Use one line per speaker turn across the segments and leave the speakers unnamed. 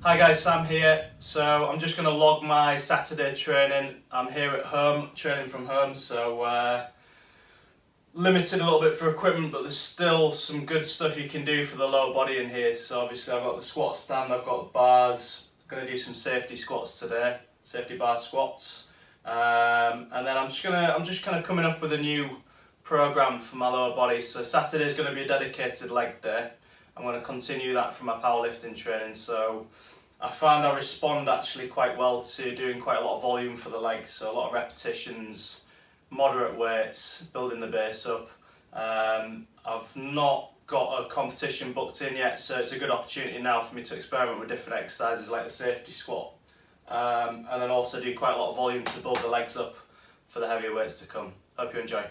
Hi guys, Sam here. So I'm just going to log my Saturday training. I'm here at home, training from home, so limited a little bit for equipment, but there's still some good stuff you can do for the lower body in here. So obviously I've got the squat stand, I've got the bars, I'm going to do some safety squats today, safety bar squats, and then I'm just kind of coming up with a new program for my lower body. So Saturday is going to be a dedicated leg day. I'm going to continue that from my powerlifting training. So I found I respond actually quite well to doing quite a lot of volume for the legs, so a lot of repetitions, moderate weights, building the base up. I've not got a competition booked in yet, so it's a good opportunity now for me to experiment with different exercises like the safety squat, and then also do quite a lot of volume to build the legs up for the heavier weights to come. Hope you enjoy.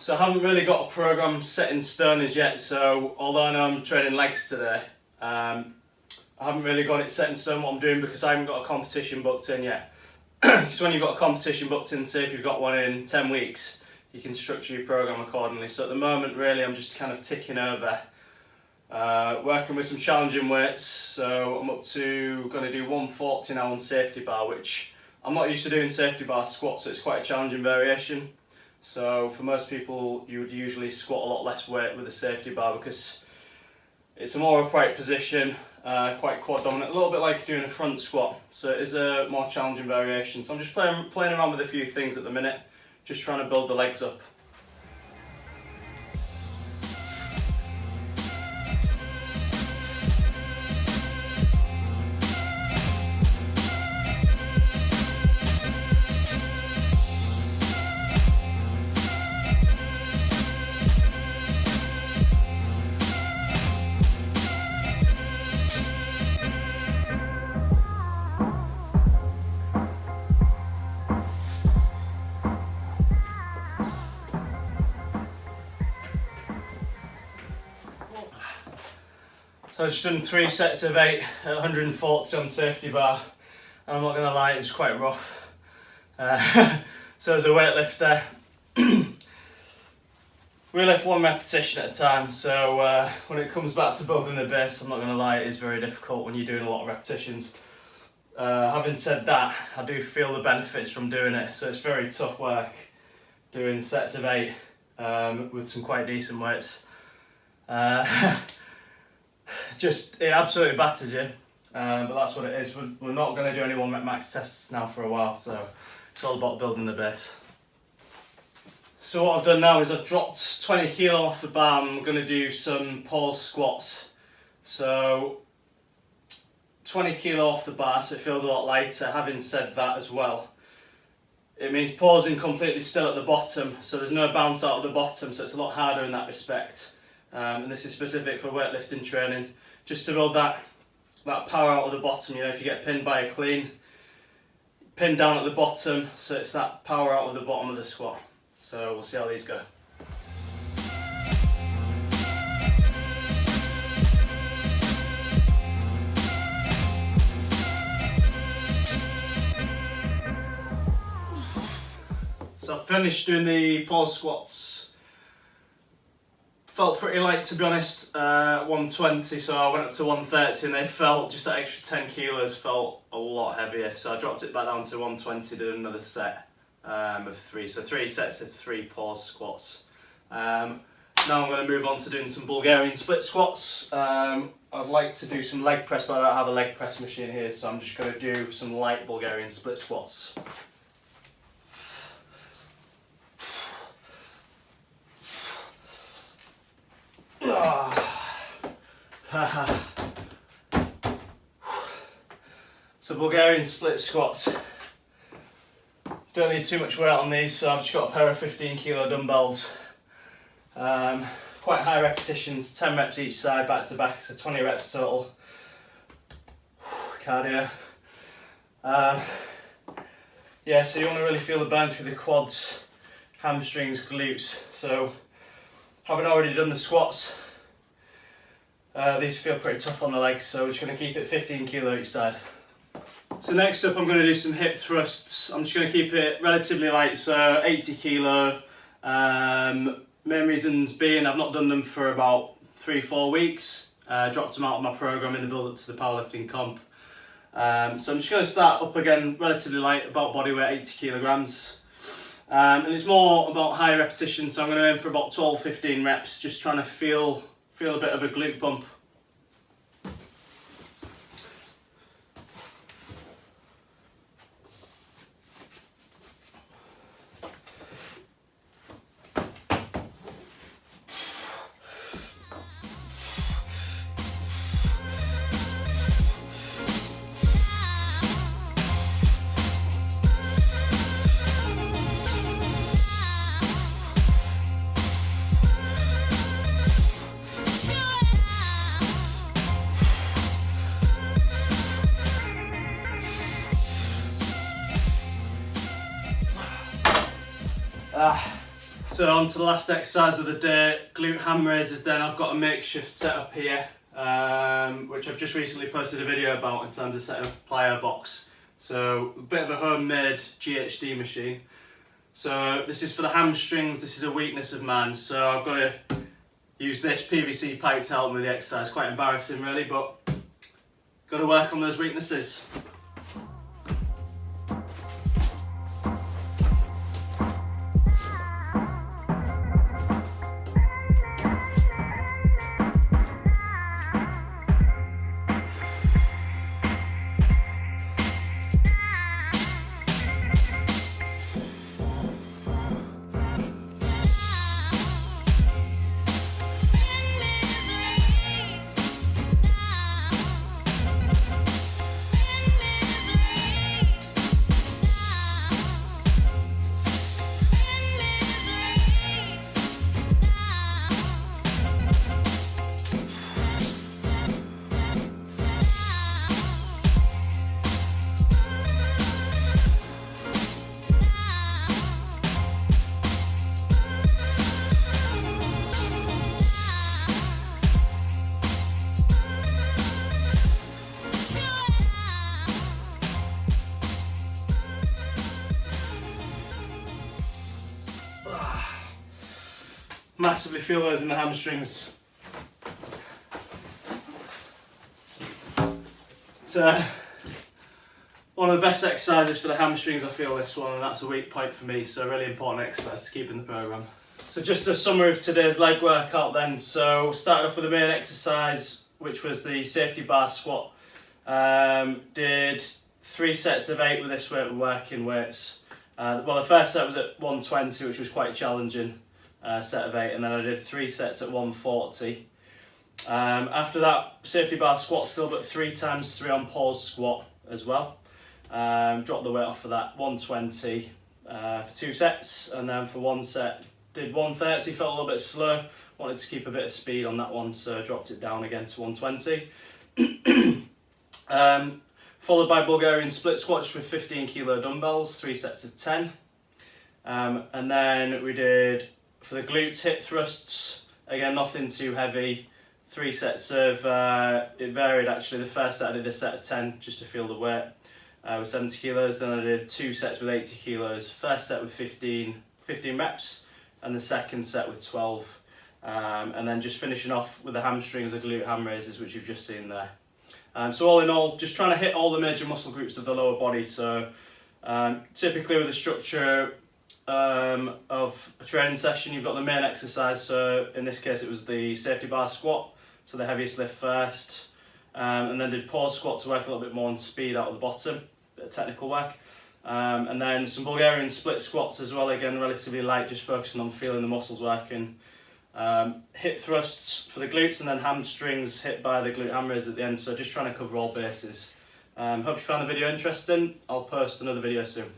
So I haven't really got a program set in stone as yet, so although I know I'm training legs today, I haven't really got it set in stone what I'm doing because I haven't got a competition booked in yet. Because when you've got a competition booked in, say if you've got one in 10 weeks, you can structure your program accordingly. So at the moment really I'm just kind of ticking over, working with some challenging weights. So I'm up to going to do 140 now on safety bar, which I'm not used to doing safety bar squats, so it's quite a challenging variation. So for most people you would usually squat a lot less weight with a safety bar because it's a more upright position, quite quad dominant, a little bit like doing a front squat, so it is a more challenging variation. So I'm just playing around with a few things at the minute, just trying to build the legs up. So I've just done 3 sets of 8 at 140 on safety bar, and I'm not going to lie, it was quite rough. So as a weightlifter, we lift 1 repetition at a time, so when it comes back to building the base, I'm not going to lie, it is very difficult when you're doing a lot of repetitions. Having said that, I do feel the benefits from doing it, so it's very tough work doing sets of 8 with some quite decent weights. It absolutely batters you, but that's what it is. We're not going to do any 1 rep max tests now for a while, so it's all about building the base. So what I've done now is I've dropped 20 kilo off the bar and I'm going to do some pause squats. So 20 kilo off the bar, so it feels a lot lighter. Having said that as well, it means pausing completely still at the bottom, so there's no bounce out of the bottom, so it's a lot harder in that respect. And this is specific for weightlifting training, just to build that power out of the bottom. You know, if you get pinned by a clean, pin down at the bottom, so it's that power out of the bottom of the squat. So we'll see how these go. So I've finished doing the pause squats. Felt pretty light, to be honest, 120, so I went up to 130 and they felt, just that extra 10 kilos felt a lot heavier, so I dropped it back down to 120, did another set of 3, so 3 sets of 3 pause squats. Now I'm going to move on to doing some Bulgarian split squats. I'd like to do some leg press, but I don't have a leg press machine here, so I'm just going to do some light Bulgarian split squats. So Bulgarian split squats. Don't need too much weight on these, so I've just got a pair of 15 kilo dumbbells. Quite high repetitions, 10 reps each side, back to back, so 20 reps total. Cardio. Yeah, so you want to really feel the burn through the quads, hamstrings, glutes. So, having already done the squats, these feel pretty tough on the legs, so we're just going to keep it 15 kilo each side. So next up I'm going to do some hip thrusts. I'm just going to keep it relatively light, so 80 kilo. Main reasons being I've not done them for about 3-4 weeks. Dropped them out of my program in the build up to the powerlifting comp. So I'm just going to start up again relatively light, about body weight 80 kilograms. And it's more about high repetition, so I'm going to aim for about 12-15 reps, just trying to feel a bit of a glute bump. So on to the last exercise of the day, glute ham raises. Then I've got a makeshift setup here, which I've just recently posted a video about in terms of setting up a plyo box. So a bit of a homemade GHD machine. So this is for the hamstrings, this is a weakness of mine. So I've got to use this PVC pipe to help me with the exercise. Quite embarrassing really, but got to work on those weaknesses. Massively feel those in the hamstrings. So one of the best exercises for the hamstrings, I feel this one, and that's a weak point for me, so a really important exercise to keep in the program. So just a summary of today's leg workout then. So started off with the main exercise, which was the safety bar squat. Did 3 sets of 8 with this weight, working weights. Well, the first set was at 120, which was quite challenging. Set of 8, and then I did 3 sets at 140. After that, safety bar squat still, but 3 times 3 on pause squat as well. Dropped the weight off for that, 120 for 2 sets, and then for 1 set did 130, felt a little bit slow, wanted to keep a bit of speed on that one, so dropped it down again to 120. Followed by Bulgarian split squats with 15 kilo dumbbells, 3 sets of 10. And then we did, for the glutes, hip thrusts, again nothing too heavy, 3 sets of, it varied actually, the first set I did a set of 10 just to feel the weight with 70 kilos, then I did 2 sets with 80 kilos, first set with 15 reps and the second set with 12, and then just finishing off with the hamstrings, the glute ham raises, which you've just seen there. So all in all, just trying to hit all the major muscle groups of the lower body. So typically with the structure of a training session, you've got the main exercise, so in this case it was the safety bar squat, so the heaviest lift first, and then did pause squat to work a little bit more on speed out of the bottom, bit of technical work, and then some Bulgarian split squats as well, again relatively light, just focusing on feeling the muscles working, hip thrusts for the glutes, and then hamstrings hit by the glute hammers at the end. So just trying to cover all bases. Hope you found the video interesting. I'll post another video soon.